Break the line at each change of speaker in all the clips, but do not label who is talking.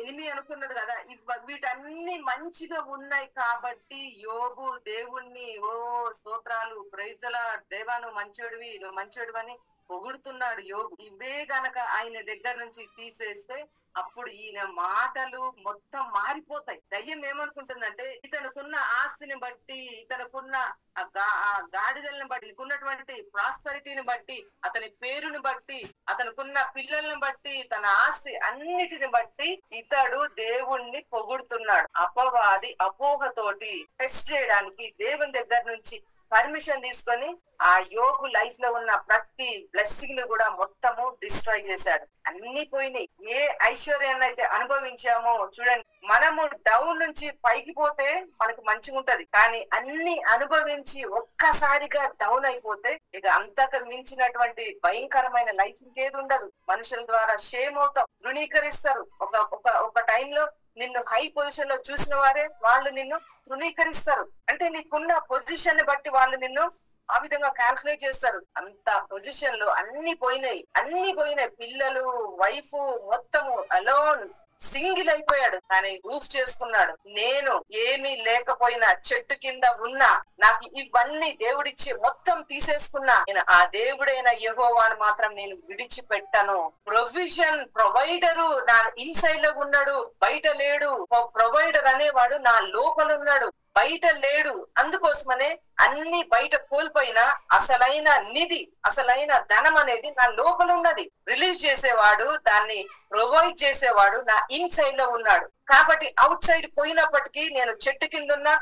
ఇన్ని అనుకున్నది కదా, వీటన్ని మంచిగా ఉన్నాయి కాబట్టి యోబు దేవుణ్ణి ఓ స్తోత్రాలు ప్రైజలా, దేవా నువ్వు మంచోడివి, నువ్వు మంచోడివి అని పొగుడుతున్నాడు యోబు. ఇవే గనక ఆయన దగ్గర నుంచి తీసేస్తే అప్పుడు ఈయన మాటలు మొత్తం మారిపోతాయి. దయ్యం ఏమనుకుంటుందంటే ఇతనుకున్న ఆస్తిని బట్టి, ఇతనుకున్న ఆ గాడిదలను బట్టి, ఉన్నటువంటి ప్రాస్పరిటీని బట్టి, అతని పేరుని బట్టి, అతనుకున్న పిల్లల్ని బట్టి, తన ఆస్తి అన్నిటిని బట్టి ఇతడు దేవుణ్ణి పొగుడుతున్నాడు. అపవాది అపోహతోటి టెస్ట్ చేయడానికి దేవుని దగ్గర నుంచి పర్మిషన్ తీసుకొని ఆ యోబు లైఫ్ లో ఉన్న ప్రతి బ్లెస్సింగ్ ని కూడా మొత్తము డిస్ట్రాయ్ చేశాడు. అన్ని పోయినాయి. ఏ ఐశ్వర్యాన్ని అయితే అనుభవించామో చూడండి, మనము డౌన్ నుంచి పైకి పోతే మనకు మంచిగా ఉంటది, కానీ అన్ని అనుభవించి ఒక్కసారిగా డౌన్ అయిపోతే ఇక అంతకు మించినటువంటి భయంకరమైన లైఫ్ ఇంకేది ఉండదు. మనుషుల ద్వారా షేమ్ అవుతాం, తృణీకరిస్తారు. ఒక టైంలో నిన్ను హై పొజిషన్ లో చూసిన వారే వాళ్ళు నిన్ను తృణీకరిస్తారు. అంటే నీకున్న పొజిషన్ ని బట్టి వాళ్ళు నిన్ను ఆ విధంగా క్యాల్కులేట్ చేస్తారు. అంత పొజిషన్ లో అన్ని పోయినాయి. పిల్లలు, వైఫ్ మొత్తము అలోన్ సింగిల్ అయిపోయాడు. కానీ ప్రూఫ్ చేసుకున్నాడు, నేను ఏమీ లేకపోయినా చెట్టు కింద ఉన్నా, నాకు ఇవన్నీ దేవుడిచ్చి మొత్తం తీసేసుకున్నా, నేను ఆ దేవుడైన యెహోవాను మాత్రం నేను విడిచిపెట్టను. ప్రొవైడరు నా ఇన్సైడ్ లో ఉన్నాడు, బయట లేడు. ప్రొవైడర్ అనేవాడు నా లోపల ఉన్నాడు, బయట లేడు. అందుకోసమనే అన్ని బయట కోల్పోయినా అసలైన నిధి, అసలైన ధనం అనేది నా లోపల ఉన్నది. రిలీజ్ చేసేవాడు, దాన్ని ప్రొవైడ్ చేసేవాడు నా ఇన్సైడ్ లో ఉన్నాడు. కాబట్టి అవుట్ సైడ్ పోయినప్పటికీ నేను చెట్టు కింద ఉన్నా,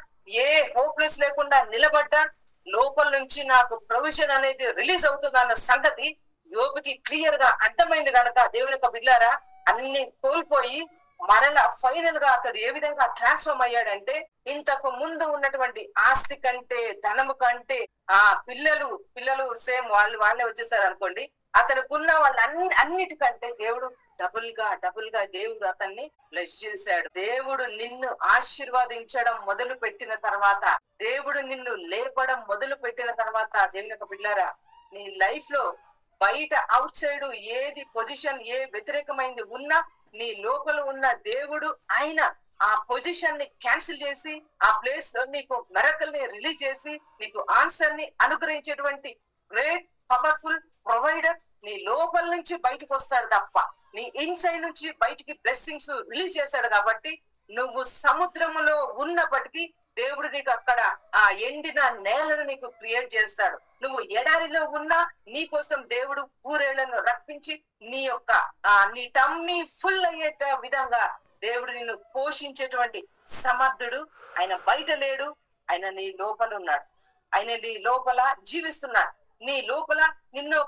ఏ హోప్లెస్ లేకుండా నిలబడ్డా, లోపల నుంచి నాకు ప్రొవిజన్ అనేది రిలీజ్ అవుతుంది అన్న సంగతి యోబుకి క్లియర్ గా అర్థమైంది కనుక దేవుని యొక్క బిడ్డలారా, అన్ని కోల్పోయి మరలా ఫైనల్ గా అతడు ఏ విధంగా ట్రాన్స్ఫార్మ్ అయ్యాడంటే, ఇంతకు ముందు ఉన్నటువంటి ఆస్తి కంటే, ధనము కంటే, ఆ పిల్లలు సేమ్ వాళ్ళే వచ్చేసారు అనుకోండి, అతనుకున్న అన్నిటికంటే దేవుడు డబుల్ గా దేవుడు అతన్ని బ్లెస్ చేశాడు. దేవుడు నిన్ను ఆశీర్వాదించడం మొదలు పెట్టిన తర్వాత, దేవుడు నిన్ను లేపడం మొదలు పెట్టిన తర్వాత దేవుని యొక్క బిడ్డలారా, నీ లైఫ్ లో బయట అవుట్ సైడ్ ఏది పొజిషన్, ఏ వ్యతిరేకమైంది ఉన్నా, నీ లోపల ఉన్న దేవుడు ఆయన ఆ పొజిషన్ ని క్యాన్సిల్ చేసి ఆ ప్లేస్ లో నీకు మిరకల్ ని రిలీజ్ చేసి నీకు ఆన్సర్ ని అనుగ్రహించేటువంటి గ్రేట్ పవర్ఫుల్ ప్రొవైడర్ నీ లోపల నుంచి బయటకు వస్తాడు తప్ప నీ ఇన్సైడ్ నుంచి బయటికి బ్లెస్సింగ్స్ రిలీజ్ చేశాడు. కాబట్టి నువ్వు సముద్రములో ఉన్నప్పటికీ దేవుడు నీకు అక్కడ ఆ ఎండిన నేలను నీకు క్రియేట్ చేస్తాడు. నువ్వు ఎడారిలో ఉన్నా నీ కోసం దేవుడు పూరేళ్లను రప్పించి నీ టమ్మీ ఫుల్ అయ్యేట విధంగా దేవుడు నిన్ను పోషించేటువంటి సమర్థుడు. ఆయన బయట లేడు, ఆయన నీ లోపల ఉన్నాడు. ఆయన నీ లోపల జీవిస్తున్నాడు. నీ లోపల నిన్ను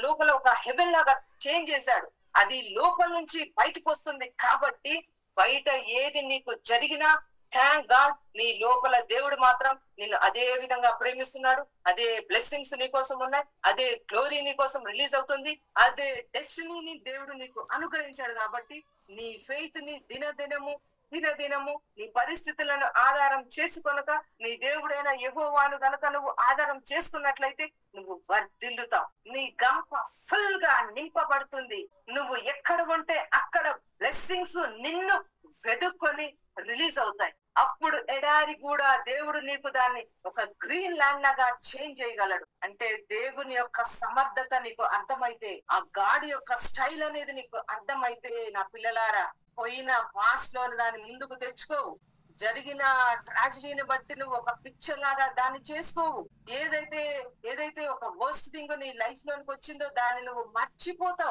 లోపల ఒక హెవెన్ లాగా చేంజ్ చేశాడు. అది లోపల నుంచి బయటకు వస్తుంది. కాబట్టి బయట ఏది నీకు జరిగినా థ్యాంక్ గాడ్, నీ లోపల దేవుడు మాత్రం నిన్ను అదే విధంగా ప్రేమిస్తున్నాడు. అదే బ్లెస్సింగ్స్ నీ కోసం ఉన్నాయి, అదే గ్లోరీ నీ కోసం రిలీజ్ అవుతుంది, అదే డెస్టినీని దేవుడు నీకు అనుగ్రహించాడు. కాబట్టి నీ ఫెయిత్ ని దినదినము నీ పరిస్థితులను ఆధారం చేసుకొనక నీ దేవుడైన యెహోవాను గనక నువ్వు ఆధారం చేసుకున్నట్లయితే నువ్వు వర్ధిల్లుతావు. నీ గంప ఫుల్ గా నింపబడుతుంది. నువ్వు ఎక్కడ ఉంటే అక్కడ బ్లెస్సింగ్స్ నిన్ను వెదుక్కొని రిలీజ్ అవుతాయి. అప్పుడు ఎడారి కూడా దేవుడు నీకు దాన్ని ఒక గ్రీన్ ల్యాండ్ లాగా చేంజ్ చేయగలడు. అంటే దేవుని యొక్క సమర్థత నీకు అర్థమైతే, ఆ గాడి యొక్క స్టైల్ అనేది నీకు అర్థమైతే, నా పిల్లలారా, పోయిన పాస్ట్ లో దాన్ని ముందుకు తెచ్చుకోవు. జరిగిన ట్రాజడీని బట్టి నువ్వు ఒక పిక్చర్ లాగా దాన్ని చేసుకోవు. ఏదైతే ఒక వర్స్ట్ థింగ్ నీ లైఫ్ లోనికి వచ్చిందో దాన్ని నువ్వు మర్చిపోతావు.